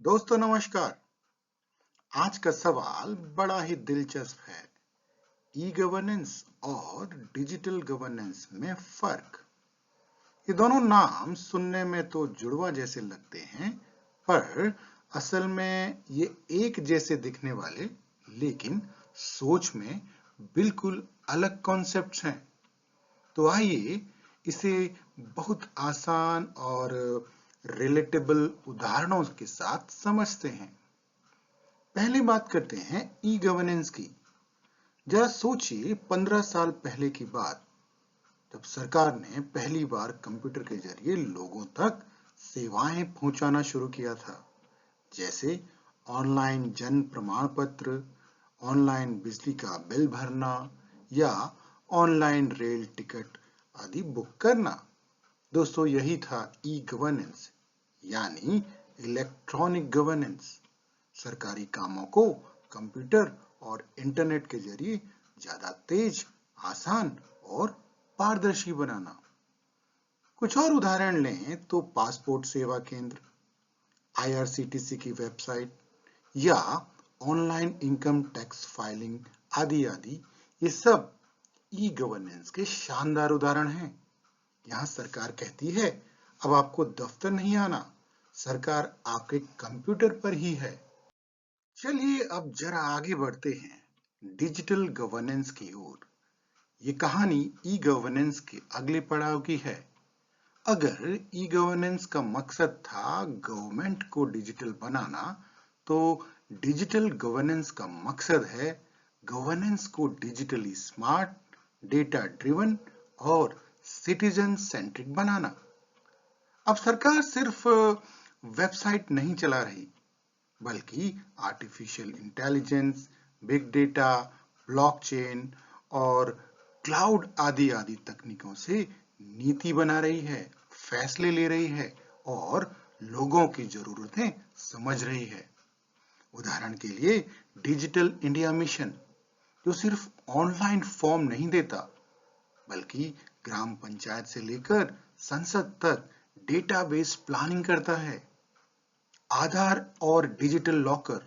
दोस्तों नमस्कार। आज का सवाल बड़ा ही दिलचस्प है। ई गवर्नेंस और डिजिटल गवर्नेंस में फर्क। ये दोनों नाम सुनने में तो जुड़वा जैसे लगते हैं, पर असल में ये एक जैसे दिखने वाले, लेकिन सोच में बिल्कुल अलग कॉन्सेप्ट्स हैं। तो आइए इसे बहुत आसान और रिलेटेबल उदाहरणों के साथ समझते हैं। पहली बात करते हैं ई गवर्नेंस की। जरा सोचिए 15 साल पहले की बात, जब सरकार ने पहली बार कंप्यूटर के जरिए लोगों तक सेवाएं पहुंचाना शुरू किया था, जैसे ऑनलाइन जन्म प्रमाण पत्र, ऑनलाइन बिजली का बिल भरना या ऑनलाइन रेल टिकट आदि बुक करना। दोस्तों यही था ई गवर्नेंस, यानी इलेक्ट्रॉनिक गवर्नेंस। सरकारी कामों को कंप्यूटर और इंटरनेट के जरिए ज्यादा तेज, आसान और पारदर्शी बनाना। कुछ और उदाहरण लें तो पासपोर्ट सेवा केंद्र, आईआरसीटीसी की वेबसाइट या ऑनलाइन इनकम टैक्स फाइलिंग आदि आदि, ये सब ई गवर्नेंस के शानदार उदाहरण हैं। यहाँ सरकार कहती है, अब आपको दफ्तर नहीं आना, सरकार आपके कंप्यूटर पर ही है। चलिए अब जरा आगे बढ़ते हैं डिजिटल गवर्नेंस की ओर। ये कहानी ई गवर्नेंस के अगले पड़ाव की है। अगर ई गवर्नेंस का मकसद था गवर्नमेंट को डिजिटल बनाना, तो डिजिटल गवर्नेंस का मकसद है गवर्नेंस को डिजिटली स्मार्ट, डेटा ड्रिवन और सिटीजन सेंट्रिक बनाना। अब सरकार सिर्फ वेबसाइट नहीं चला रही, बल्कि artificial intelligence, big data, blockchain और क्लाउड आदि आदि तकनीकों से नीति बना रही है, फैसले ले रही है और लोगों की जरूरतें समझ रही है। उदाहरण के लिए डिजिटल इंडिया मिशन, जो सिर्फ ऑनलाइन फॉर्म नहीं देता, बल्कि ग्राम पंचायत से लेकर संसद तक डेटाबेस प्लानिंग करता है। आधार और डिजिटल लॉकर,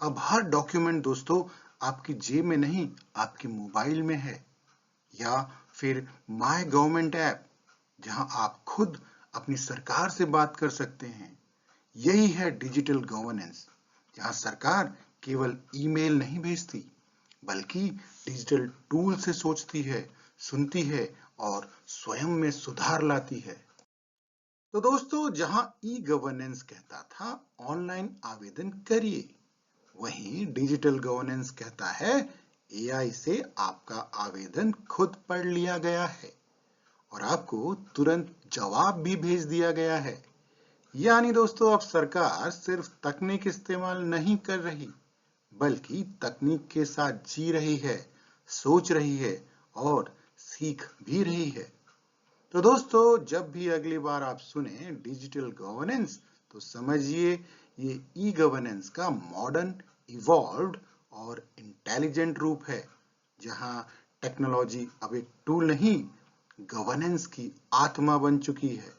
अब हर डॉक्यूमेंट दोस्तों आपकी जेब में नहीं, आपके मोबाइल में है। या फिर माय गवर्नमेंट ऐप, जहां आप खुद अपनी सरकार से बात कर सकते हैं। यही है डिजिटल गवर्नेंस, जहां सरकार केवल ईमेल नहीं भेजती, बल्कि डिजिटल टूल से सोचती है, सुनती है और स्वयं में सुधार लाती है। तो दोस्तों जहां ई गवर्नेंस कहता था ऑनलाइन आवेदन करिए, वहीं डिजिटल गवर्नेंस कहता है एआई से आपका आवेदन खुद पढ़ लिया गया है और आपको तुरंत जवाब भी भेज दिया गया है। यानी दोस्तों अब सरकार सिर्फ तकनीक इस्तेमाल नहीं कर रही, बल्कि तकनीक के साथ जी रही है, सोच रही है और सीख भी रही है। तो दोस्तों जब भी अगली बार आप सुने डिजिटल गवर्नेंस, तो समझिए ये ई गवर्नेंस का मॉडर्न, इवॉल्व्ड और इंटेलिजेंट रूप है, जहां टेक्नोलॉजी अब एक टूल नहीं, गवर्नेंस की आत्मा बन चुकी है।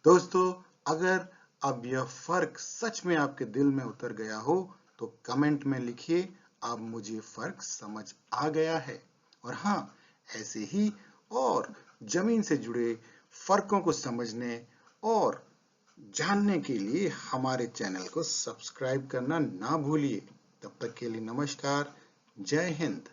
दोस्तों अगर अब यह फर्क सच में आपके दिल में उतर गया हो, तो कमेंट में लिखिए, अब मुझे फर्क समझ आ गया है। और हाँ, ऐसे ही और जमीन से जुड़े फर्कों को समझने और जानने के लिए हमारे चैनल को सब्सक्राइब करना ना भूलिए। तब तक के लिए नमस्कार, जय हिंद।